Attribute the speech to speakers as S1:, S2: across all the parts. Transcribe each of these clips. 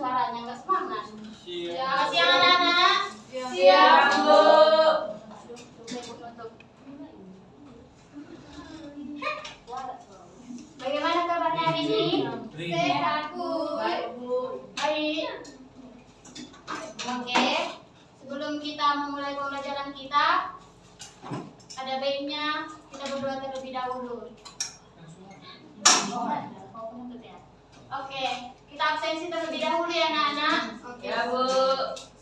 S1: suaranya nggak semangat.
S2: Siap.
S1: Siap anak-anak.
S3: Siap, Bu.
S1: Bagaimana kabarnya hari ini? Sehat, Bu.
S3: Baik, Bu.
S1: Baik. Oke. Sebelum kita memulai pembelajaran kita, ada baiknya kita berdoa terlebih dahulu. Oke, kita absensi terlebih dahulu ya anak-anak. Oke.
S3: Ya, Bu.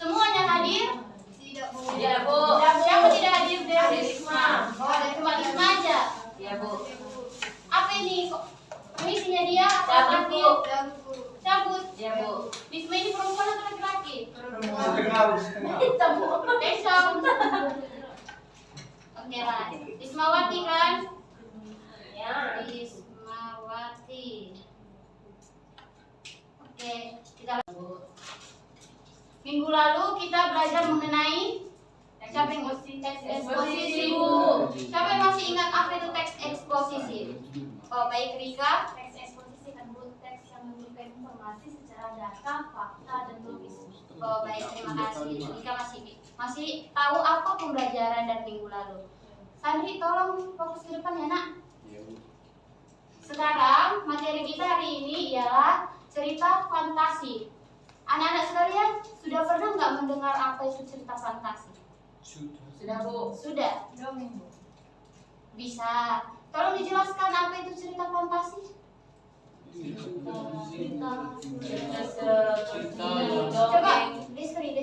S1: Semuanya hadir? Tidak, Bu.
S3: Tidak, Bu.
S1: Siapa tidak hadir?
S3: Ada Risma.
S1: Oh, ada cuma Risma aja.
S3: Ya, Bu.
S1: Apa ini? Permisinya dia?
S3: Cabut, Bu.
S1: Cabut.
S3: Ya, Bu.
S1: Risma ini perempuan atau laki-laki?
S2: Setengah.
S1: Besok. Oke lah. Rismawati kan?
S3: Ya.
S1: Rismawati. Oke, kita minggu lalu kita belajar mengenai siapa yang teks eksposisi, Bu. Siapa yang masih ingat apa itu teks eksposisi? Oh, baik Rika. Teks eksposisi kan Bu, teks yang memberikan informasi secara data, fakta, dan logis. Oh, baik, terima kasih. Rika masih tahu apa pembelajaran dari minggu lalu. Sandri, tolong fokus ke depan ya, Nak. Sekarang materi kita hari ini ialah cerita fantasi. Anak-anak sekalian, sudah pernah nggak mendengar apa itu cerita fantasi?
S3: Sudah, Bu.
S1: Sudah? Bisa. Tolong dijelaskan apa itu cerita fantasi? Coba, Destri,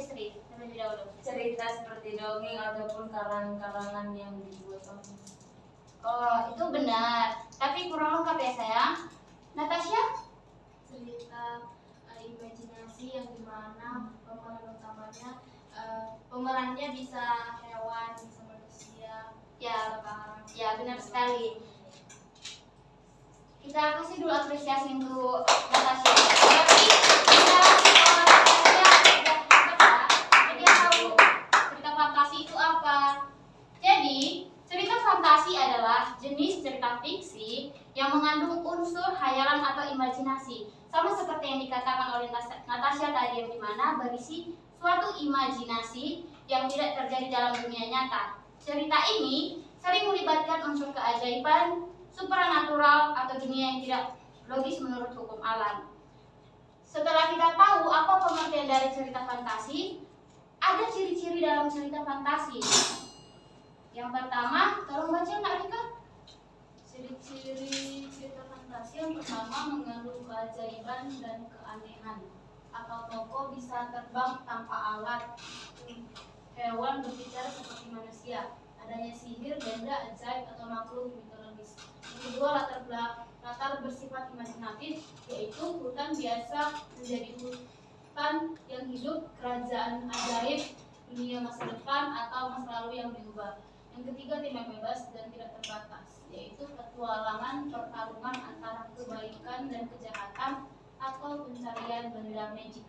S1: terlebih dahulu.
S3: Cerita seperti dongeng ataupun karangan-karangan yang dibuat orang.
S1: Oh, itu benar. Tapi kurang lengkap ya, sayang. Natasha?
S4: Cerita imajinasi yang dimana pemerannya bisa hewan, bisa manusia,
S1: Ya,
S4: bisa barang.
S1: ya benar sekali. Kita kasih dulu apresiasi untuk Natasha. Tapi kita dia tahu cerita fantasi itu apa. Jadi cerita fantasi adalah jenis cerita fiksi yang mengandung unsur hayalan atau imajinasi, sama seperti yang dikatakan oleh Natasha tadi, yang dimana berisi suatu imajinasi yang tidak terjadi dalam dunia nyata. Cerita ini sering melibatkan unsur keajaiban, supranatural, atau dunia yang tidak logis menurut hukum alam. Setelah kita tahu apa pengertian dari cerita fantasi, ada ciri-ciri dalam cerita fantasi. Yang pertama, tolong baca Kak Rika.
S4: Ciri-ciri cerita fantasi yang pertama mengandung keajaiban dan keanehan. Atau tokoh bisa terbang tanpa alat, hewan berbicara seperti manusia, adanya sihir, benda, ajaib atau makhluk mitologis. Yang kedua, latar bersifat imajinatif, yaitu hutan biasa menjadi hutan yang hidup, kerajaan ajaib, dunia masa depan atau masa lalu yang berubah. Yang ketiga, tema bebas dan tidak terbatas, yaitu petualangan, pertarungan antara kebaikan dan kejahatan atau pencarian benda magic.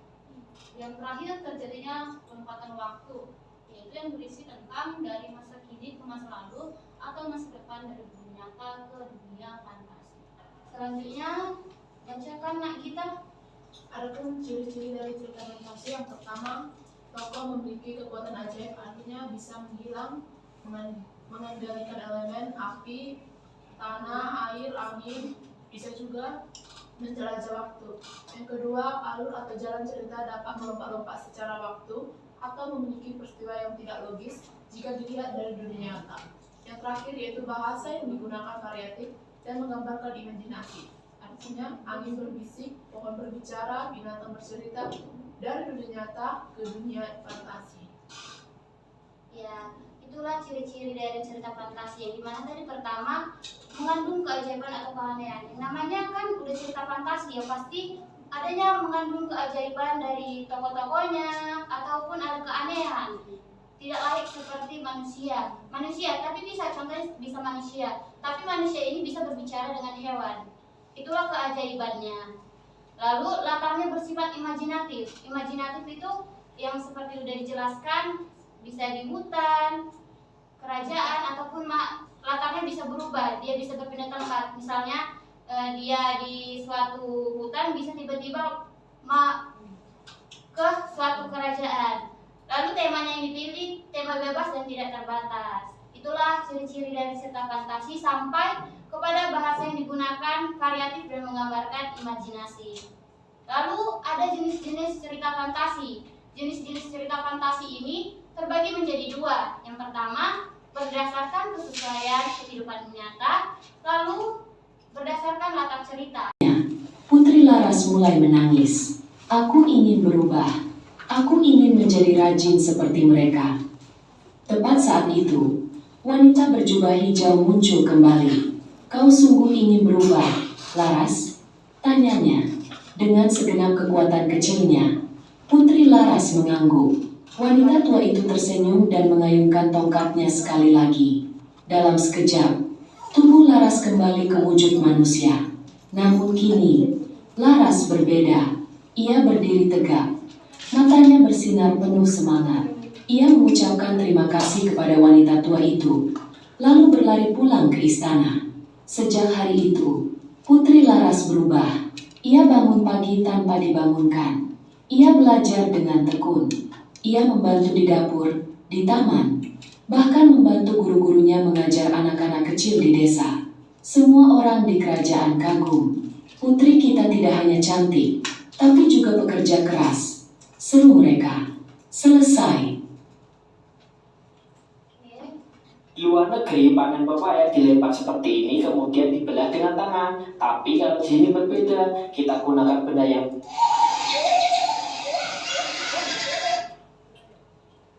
S4: Yang terakhir, terjadinya lompatan waktu, yaitu yang berisi tentang dari masa kini ke masa lalu atau masa depan, dari dunia nyata ke dunia fantasi.
S1: Selanjutnya, bacakan Nak kita.
S5: Adapun ciri-ciri dari cerita fantasi, yang pertama, tokoh memiliki kekuatan ajaib, artinya bisa menghilang, mengendalikan elemen api, tanah, air, angin, bisa juga menjelajah waktu. Yang kedua, alur atau jalan cerita dapat melompat-lompat secara waktu atau memiliki peristiwa yang tidak logis jika dilihat dari dunia nyata. Yang terakhir yaitu bahasa yang digunakan variatif dan menggambarkan imajinasi. Artinya, angin berbisik, pohon berbicara, binatang bercerita dari dunia nyata ke dunia fantasi.
S1: Ya, itulah ciri-ciri dari cerita fantasi, yang dimana tadi pertama mengandung keajaiban atau keanehan. Yang namanya kan udah cerita fantasi, ya pasti adanya mengandung keajaiban dari tokoh-tokohnya ataupun ada keanehan. Tidak layak seperti manusia, tapi bisa, contohnya bisa manusia, tapi manusia ini bisa berbicara dengan hewan. Itulah keajaibannya. Lalu latarnya bersifat imajinatif. Imajinatif itu yang seperti sudah dijelaskan, bisa di hutan, kerajaan, ataupun latarnya bisa berubah, dia bisa berpindah tempat. Misalnya dia di suatu hutan bisa tiba-tiba atau kerajaan. Lalu temanya yang dipilih tema bebas dan tidak terbatas. Itulah ciri-ciri dari cerita fantasi sampai kepada bahasa yang digunakan variatif dan menggambarkan imajinasi. Lalu ada jenis-jenis cerita fantasi. Jenis-jenis cerita fantasi ini terbagi menjadi dua. Yang pertama, berdasarkan kesesuaian kehidupan nyata, lalu berdasarkan latar cerita.
S6: Putri Laras mulai menangis. Aku ingin berubah. Aku ingin menjadi rajin seperti mereka. Tepat saat itu, wanita berjubah hijau muncul kembali. Kau sungguh ingin berubah, Laras? Tanyanya. Dengan segenap kekuatan kecilnya, Putri Laras mengangguk. Wanita tua itu tersenyum dan mengayunkan tongkatnya sekali lagi. Dalam sekejap, tubuh Laras kembali ke wujud manusia. Namun kini, Laras berbeda. Ia berdiri tegak. Matanya bersinar penuh semangat. Ia mengucapkan terima kasih kepada wanita tua itu, lalu berlari pulang ke istana. Sejak hari itu, Putri Laras berubah. Ia bangun pagi tanpa dibangunkan. Ia belajar dengan tekun. Ia membantu di dapur, di taman, bahkan membantu guru-gurunya mengajar anak-anak kecil di desa. Semua orang di kerajaan kagum. Putri kita tidak hanya cantik, tapi juga pekerja keras. Seru mereka. Selesai.
S7: Di luar negeri, panen pepaya dilempar seperti ini kemudian dibelah dengan tangan. Tapi kalau di sini berbeda, kita gunakan benda yang...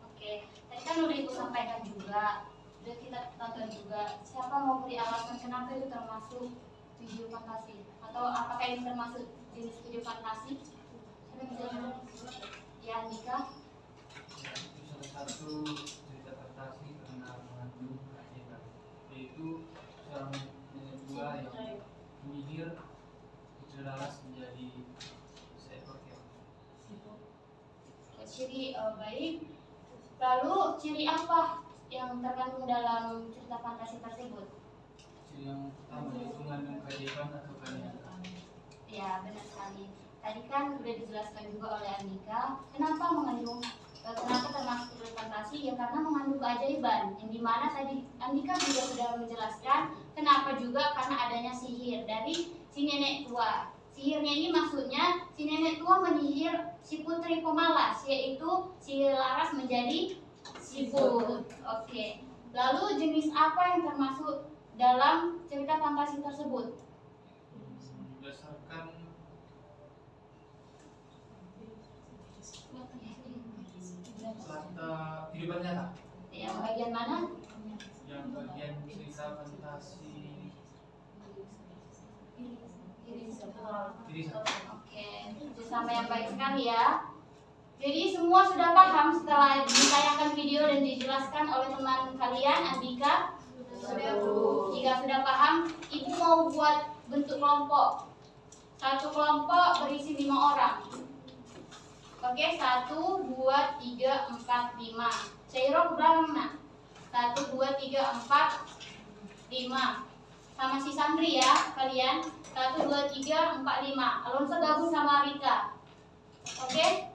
S1: Oke, tadi kan udah ibu sampaikan juga, udah kita tonton juga. Siapa mau beri alasan kenapa itu termasuk video fantasi? Atau apakah ini termasuk jenis video fantasi? Siapa yang bisa jawab? Ya, Andika.
S2: Salah satu cerita fantasi karena mengandung keajaiban, yaitu seorang nenek tua yang menyihir Putri Laras menjadi seekor keong.
S1: Ciri baik. Lalu ciri apa yang terkandung dalam cerita fantasi tersebut?
S2: Ciri yang pertama yaitu mengandung keajaiban atau keanehan.
S1: Ya, benar sekali. Tadi kan sudah dijelaskan juga oleh Andika, kenapa termasuk cerita fantasi? Ya karena mengandung keajaiban. Yang dimana tadi Andika juga sudah menjelaskan kenapa juga karena adanya sihir dari si nenek tua. Sihirnya ini maksudnya si nenek tua menyihir si putri pemalas, yaitu si Laras menjadi siput. Oke. Lalu jenis apa yang termasuk dalam cerita fantasi tersebut?
S2: Berdasarkan fakta kehidupan nyata.
S1: Yang bagian mana?
S2: Yang bagian cerita fantasi diri satu.
S1: Oke, itu sama yang baik sekali ya. Jadi semua sudah paham setelah ditayangkan video dan dijelaskan oleh teman kalian, Andika? Sudah, Bu. Jika sudah paham, Ibu mau buat bentuk kelompok. Satu kelompok berisi 5 orang. Oke, 1, 2, 3, 4, 5. Cairo berapa mana? 1, 2, 3, 4, 5. Sama si Sandri ya, kalian. 1, 2, 3, 4, 5. Alonso gabung sama Rika. Oke?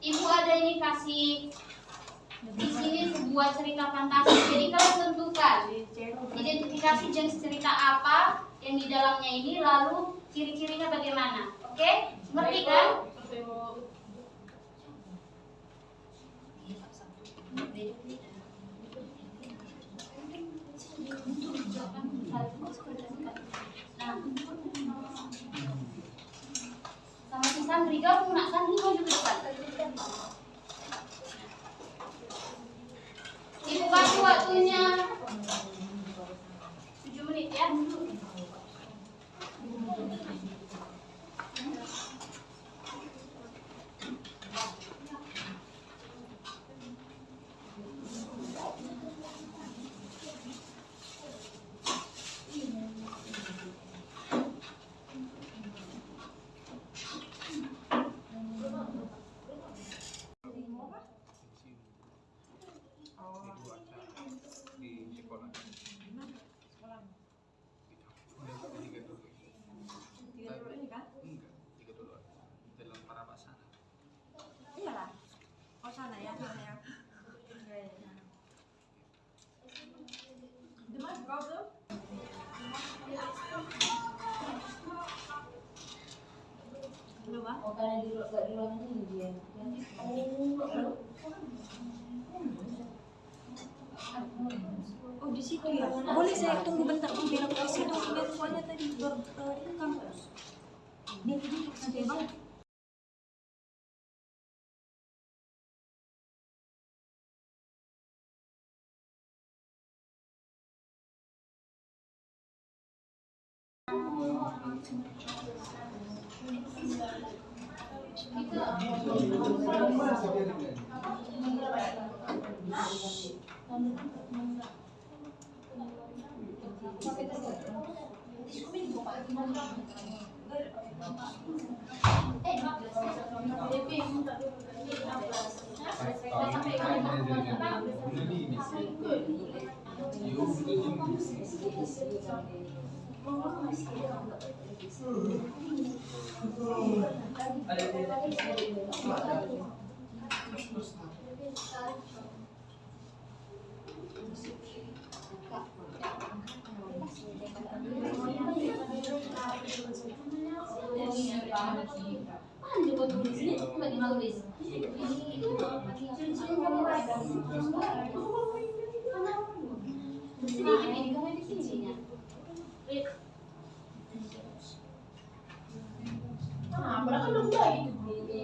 S1: Ibu ada ini kasih di sini sebuah cerita fantasi. Jadi kalian tentukan identifikasi jenis cerita apa yang di dalamnya ini, lalu ciri-cirinya bagaimana. Oke? Ngerti kan? Nah, sama si Sandri, kamu nak Sandri maju ke depan. Ibu kasih waktunya 7 menit ya.
S8: Pak.
S3: Oh, karena di ruangan ini dia.
S8: Oh di situ ya. Boleh saya tunggu bentar biar aku ke situ biar soalnya tadi direkam. Dia tadi nanti bang.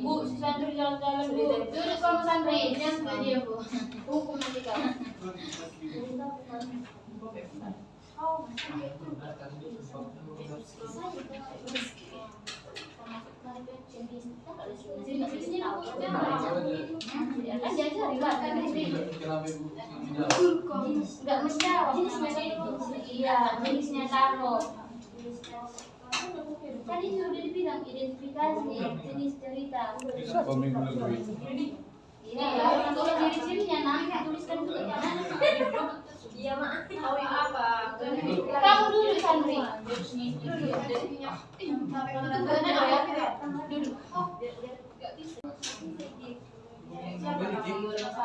S1: Bu, si santri jalan-jalan bu. Duduk kamu santri, jangan suka dia bu. Hukum nanti kamu. Enggak menjawab. Iya, jenisnya taruh. Tadi sudah dibilang identifikasi jenis cerita. Iya, untuk ciri-cirinya nanti tuliskan juga jangan.
S3: Iya mak.
S4: Tahu apa?
S1: Kamu dulu santri.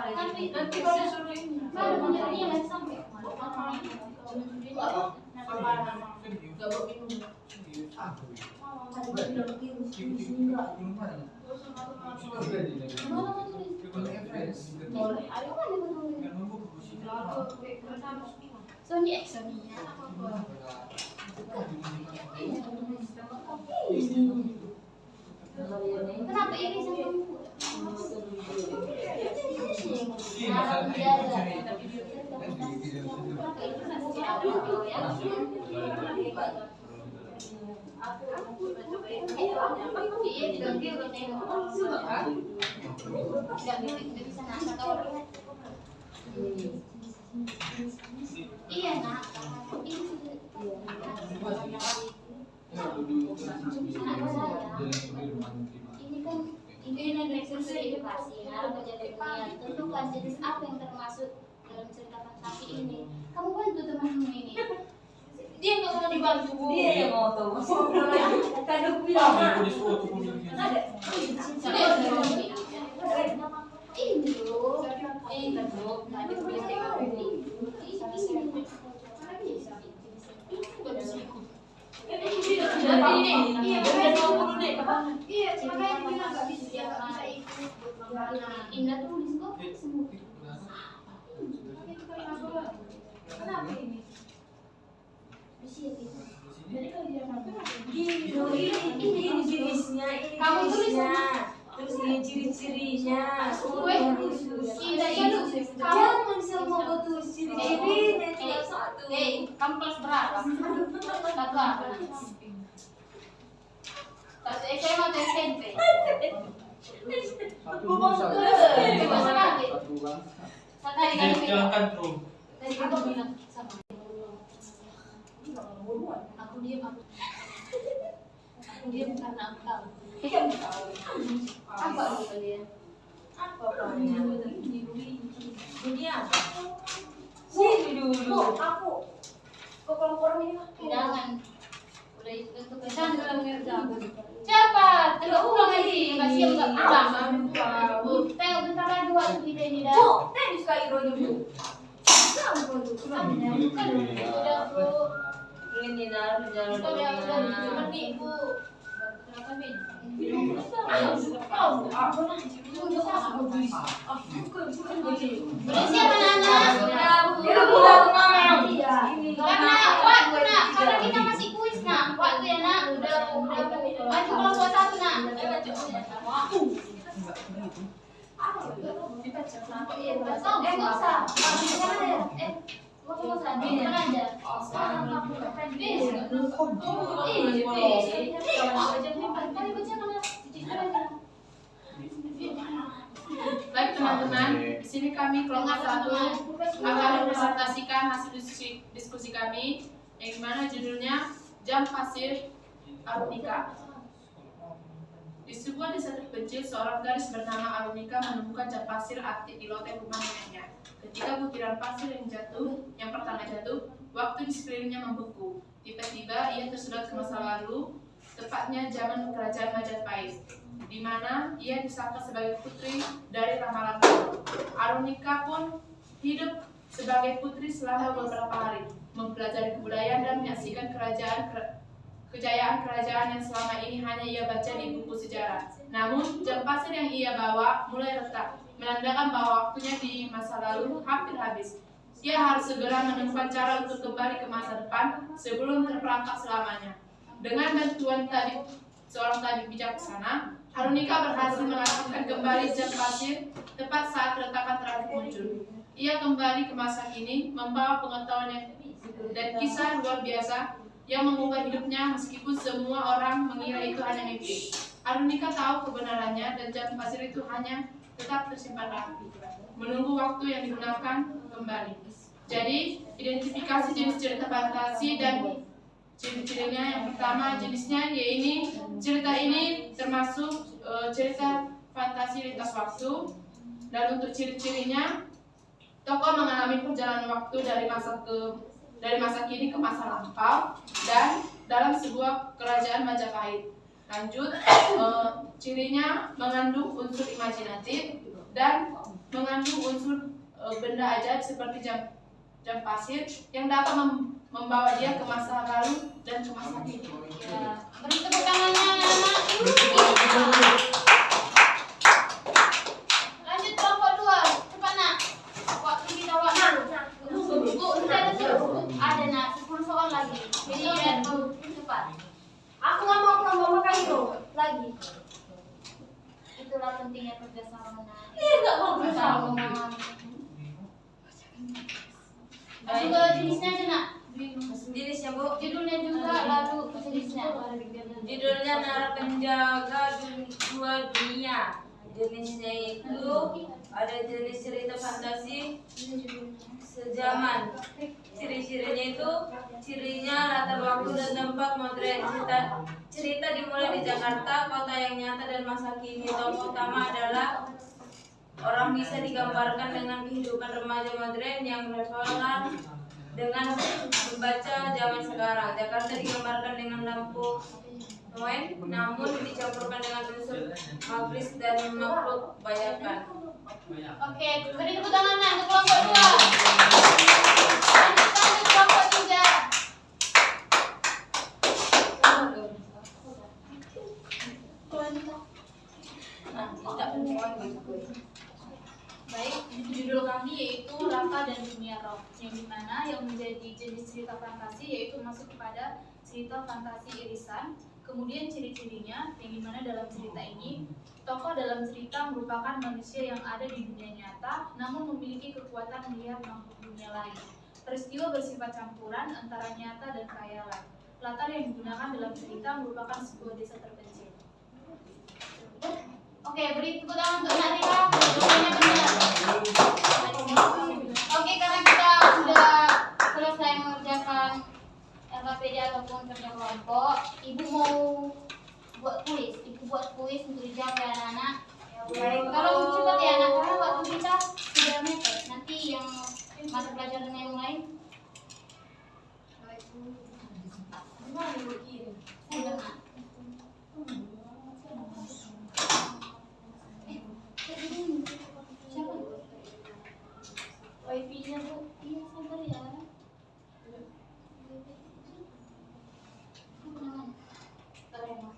S4: Nanti kalau disuruh ini.
S1: Mana punyanya nggak sampai. Sony Sony. Kenapa ini iya nak, ini kan ini referensi edukasi. Nah, kejadian tentukan jenis apa yang termasuk dalam cerita fantasi ini. Kamu bantu temanmu ini. Dia nggak mau dibantu.
S3: Dia yang mau tahu. Kadang bilang.
S1: Ada. Ini loh. Ini loh. Tadi boleh tengok ini. Iya, makanya bilang nggak bisa ikut. Indah tulis kok semua.
S4: Kenapa ini?
S3: Gini loh, ini jenisnya, ini
S1: Kamu
S3: jenisnya. Terus ini ciri-cirinya. Jangan semua kau tulis ciri-cirinya cuma satu.
S1: Kamu kelas berapa? Satu apa? Satu SMA atau SMP? Coba sekali. Sekali kali.
S2: Jangan tantrum.
S1: Tadi aku bilang sama. Aku diam karena aku tahu. Apa lupa dia?
S3: Apa perannya? Dunia. Sini dulu. Aku. Kok kelompok ini mah?
S1: Jangan. Udah itu untuk
S4: Jangan dalam ngerjakan.
S1: cepat, tidak ulang lagi. Masih enggak pulang. Tengok bentar lagi waktu kita ini dah.
S3: Tadi sekali dulu.
S1: Udah bu.
S3: Ini dah jalan
S1: Udah 7
S3: dunia.
S1: menit bu. Bersiap anak-anak. Karena kita masih kuis nak. Waktu ya nak. Udah maju kelompok satu nak. Nggak usah.
S5: Baik teman-teman, di sini kami kelompok 1 akan mempresentasikan hasil diskusi kami yang dimana judulnya Jam Pasir Arunika. Di sebuah desa terpencil, seorang gadis bernama Arunika menemukan jam pasir aktif di loteng rumah neneknya. Ketika butiran pasir yang pertama jatuh, waktu di sekelilingnya membeku. Tiba-tiba ia tersedot ke masa lalu, tepatnya zaman kerajaan Majapahit, di mana ia disangka sebagai putri dari ramalan kuno. Arunika pun hidup sebagai putri selama beberapa hari, mempelajari kebudayaan dan menyaksikan kejayaan kerajaan yang selama ini hanya ia baca di buku sejarah. Namun, jam pasir yang ia bawa mulai retak, menandakan bahwa waktunya di masa lalu hampir habis. Ia harus segera menemukan cara untuk kembali ke masa depan sebelum terperangkap selamanya. Dengan bantuan seorang tabib bijaksana, Arunika berhasil mengaktifkan kembali jam pasir tepat saat retakan terakhir muncul. Ia kembali ke masa kini, membawa pengetahuan dan kisah luar biasa yang mengubah hidupnya meskipun semua orang mengira itu hanya mimpi. Arunika tahu kebenarannya dan jam pasir itu hanya tetap tersimpan rapi, menunggu waktu yang digunakan kembali. Jadi, identifikasi jenis cerita fantasi dan ciri-cirinya. Yang pertama jenisnya yaitu cerita ini termasuk cerita fantasi lintas waktu. Dan untuk ciri-cirinya, tokoh mengalami perjalanan waktu dari masa kini ke masa lampau dan dalam sebuah kerajaan Majapahit. Lanjut, cirinya mengandung unsur imajinatif dan mengandung unsur benda ajaib seperti jam pasir yang dapat membawa dia ke masa lalu dan ke masa kini.
S1: Ya, beri tepuk tangannya anak-anak. Lanjut kelompok 2, cepat nak. Waktu kita waktu. Bu, ada nak 10 soal lagi. Jadi ya, cepat.
S4: Aku nggak mau kelompok makan itu lagi.
S1: Itulah pentingnya kerjasama nak.
S4: Iya nggak mau bersama.
S1: Masuk ke jenisnya aja nak.
S3: Jenisnya Bu,
S1: Judulnya juga lalu jenisnya.
S3: judulnya Nara Penjaga Dua Dunia. Jenisnya itu ada jenis cerita fantasi sejaman. Ciri-cirinya itu latar waktu dan tempat modern. Cerita dimulai di Jakarta, kota yang nyata dan masa kini. Tokoh utama adalah orang bisa digambarkan dengan kehidupan remaja modern yang relevan dengan membaca zaman sekarang. Jakarta digambarkan dengan lampu neon, namun dicampurkan dengan unsur magis dan makhluk bayakan.
S1: Oke, beri tepuk tangan nak untuk kelompok 2. Lanjut kelompok 3.
S4: Baik, judul kami yaitu Raka dan Dunia Roh, yang dimana yang menjadi jenis cerita fantasi yaitu masuk kepada cerita fantasi irisan. Kemudian ciri-cirinya yang dimana dalam cerita ini tokoh dalam cerita merupakan manusia yang ada di dunia nyata namun memiliki kekuatan melihat makhluk dunia lain. Peristiwa bersifat campuran antara nyata dan khayalan. Latar yang digunakan dalam cerita merupakan sebuah desa terpencil.
S1: Oke, beri tepuk tangan untuk Natika. Jawabannya benar. Oke, karena kita sudah selesai mengerjakan LKPD ataupun kerja kelompok, Ibu mau buat kuis. Ibu buat kuis untuk dijawab ya anak-anak. Kalau cepat ya anak, karena waktu kita sudah mepet. Nanti yang mata pelajaran yang lain. Sudah nak. Siapa? Wifi-nya Bu. Iya, sabar ya. Apa namanya? Terema.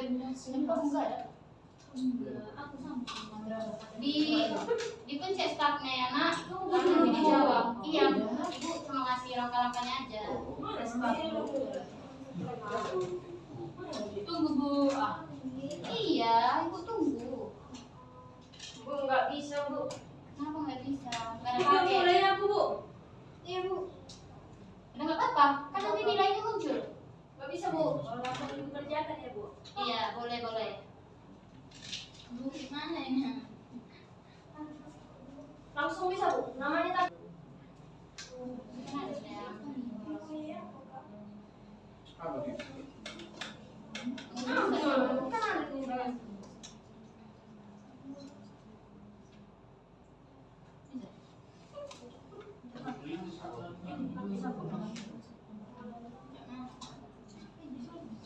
S5: Ini kok enggak ada?
S4: Aku sama.
S1: Dipencet startnya ya nak, lalu nanti dijawab. Iya, ibu cuma ngasih langkah-langkahnya aja.
S3: Tunggu Bu.
S1: Iya, ibu tunggu.
S3: Bu nggak bisa Bu.
S1: Kenapa nggak bisa? Nggak ada
S3: Udah
S1: paket.
S3: mulai aku Bu.
S1: Iya bu. Udah nggak apa-apa, kan nanti nilainya muncul.
S3: Nggak bisa Bu. Kalau langsung ibu kerjakan ya Bu.
S1: Iya, boleh.
S4: Bu, gimana ini?
S3: Langsung bisa Bu. Namanya tak.
S1: Kan ada sayang.
S2: Apa gitu?
S3: Kan ada nih.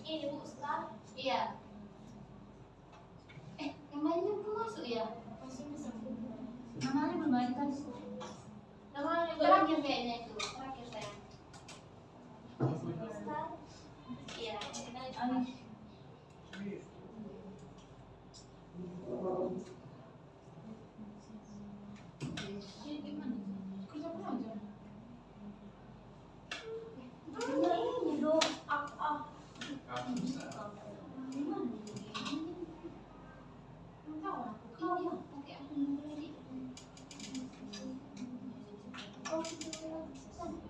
S1: Ini bu, start. Iya. Yang lainnya belum masuk ya?
S4: Namanya belum ada kan?
S3: Namanya
S1: Terakhir kayaknya itu, terakhir sayang. Iya.
S5: Kerja apa aja?
S3: ini dong.
S2: Kamu bisa.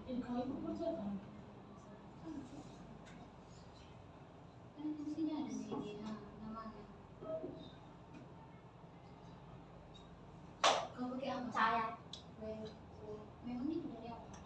S5: Ini kalau ibu kerja kan?
S1: Sini ada nih, namanya. Kamu pakai apa?
S4: Saya.
S1: Memang itu dari apa?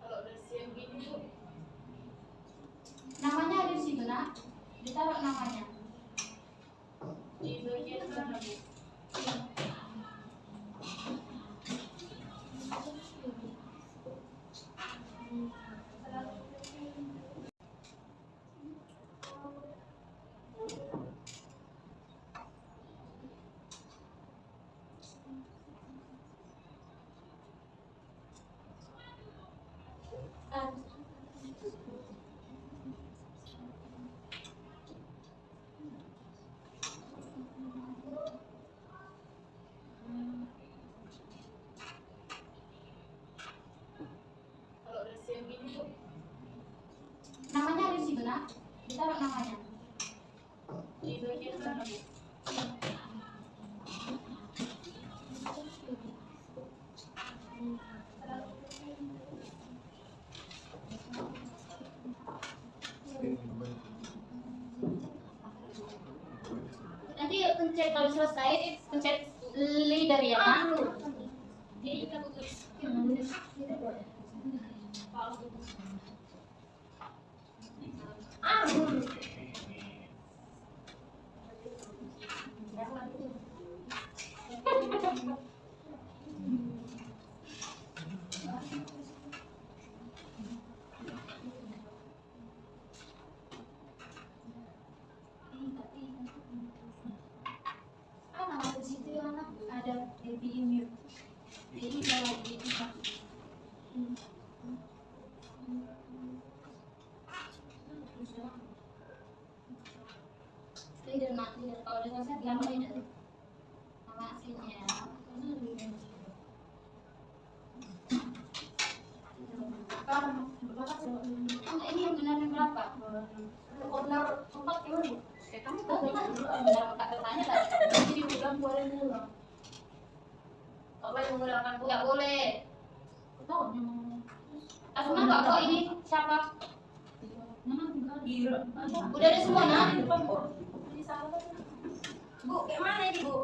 S5: Kalau udah siang gini bu,
S1: Namanya ada di situ nak. Ditaruh namanya.
S5: di bagian mana bu? Kalau udah siang gini bu,
S1: Namanya ada di situ nak. Ditaruh namanya.
S5: di bagian mana bu?
S1: Nanti pencet kalau selesai pencet leader ya nak.
S4: Jadi kita tulis.
S1: Nama di situ ya anak ada baby immune. Jadi kalau di leader nak leader kalau udah selesai nama leader. Nama aslinya. Oh, ini yang benar yang berapa?
S4: Order 4 ya bu.
S1: Kamu tahu nggak bertanya tadi?
S5: Jadi bukan boleh ngulang.
S1: Nggak boleh menggunakan bu. Nggak boleh.
S5: Tahu memang.
S1: Asma nggak kok ini siapa?
S5: Gila.
S1: Udah ada semua nak?
S8: Bu, kayak mana ini bu?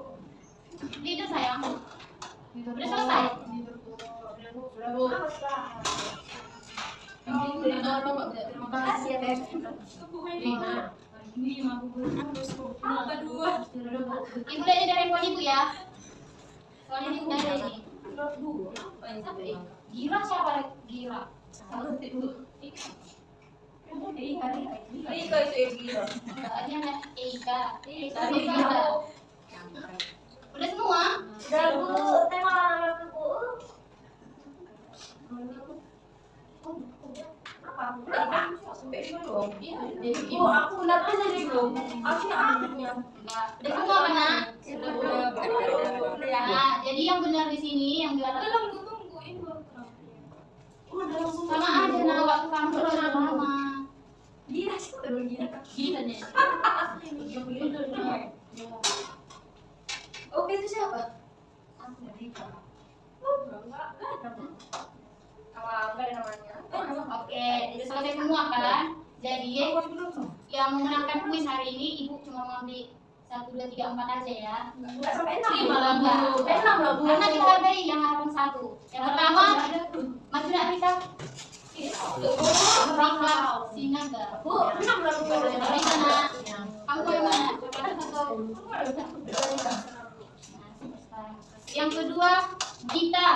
S1: Leader sayang. Udah selesai.
S5: Sudah bu. Terima kasih ya Teh. Lina.
S8: Apa dua?
S1: Ibu lihat dari handphone ibu ya. Soalnya ini udah ada ini. Gira siapa? Gira.
S3: Ika itu Gira.
S1: Ini anak Eka. Eka. Udah semua?
S8: Udah bu, tema anak bu. Apa? Bu, aku udah tanya nih belum? Aku anaknya.
S1: Enggak. Udah semua mana? Nah, jadi yang benar di sini yang juara.
S8: Tunggu, ini baru terang. Udah langsung
S1: Sama aja nah waktu kamu udah lama.
S8: Gila sih, udah gila.
S1: Gila nih.
S8: Oke, itu siapa?
S1: Oke, udah selesai semua kan? Jadi yang memenangkan kuis hari ini ibu cuma mengambil 1, 2, 3, 4 aja ya.
S8: Enggak sampai 6.
S1: 5 lah bu.
S8: 6 lah bu.
S1: Karena dihargai yang harapan 1. Yang pertama, maju nak Rika. Rika Sinaga.
S8: Bu, 6 lah bu.
S1: Rika nak. Kamu mau yang mana? Yang kedua, Gita.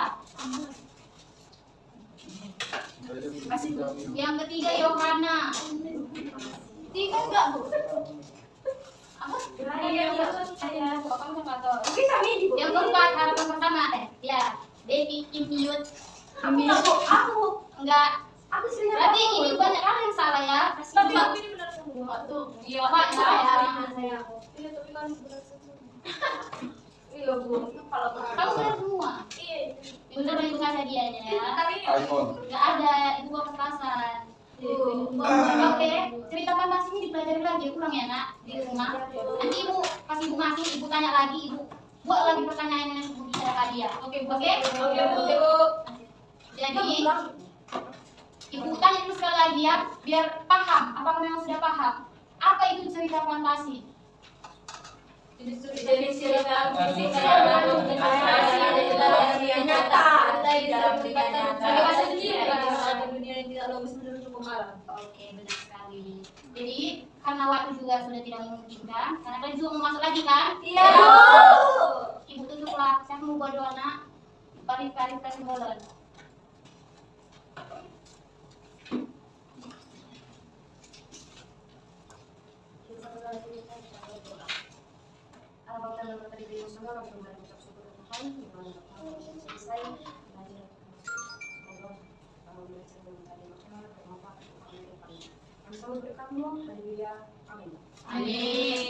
S1: Yang ketiga, Yohana. Tiga enggak bu? Apa? Yang keempat, harapan pertama ya Devi Kimyut.
S8: Aku
S1: Enggak.
S8: aku sih
S1: Berarti ini banyak hal yang salah ya.
S8: tapi aku ini benar semua.
S1: Iya pak, salah ya.
S8: Iya, tapi kan benar semua. Iya bu, kalau
S1: Kamu benar semua.
S8: iya.
S1: Benar ibu kasih hadiahnya ya.
S8: Tapi
S1: Enggak ada, ibu bawa kertasan. Oke, cerita fantasi ini dipelajari lagi, ulang ya nak di rumah. Nanti ibu kasih ibu ngasih, ibu tanya lagi, ibu buat lagi pertanyaan yang ibu bisa hadiah. Oke, bu. Jadi ibu tanya dulu sekali lagi ya, biar paham. Apakah memang sudah paham? Apa itu cerita fantasi?
S3: Jadi cerita fisik
S8: nyata.
S3: dunia yang tidak logis menurut hukum alam.
S1: Oke, benar sekali. Jadi karena waktu juga sudah tidak memungkinkan, karena kalian juga mau masuk lagi kan?
S8: Iya.
S1: Ibu tutuplah. Saya mau buat doa nak. Parit-parit kasih bolon. Amin.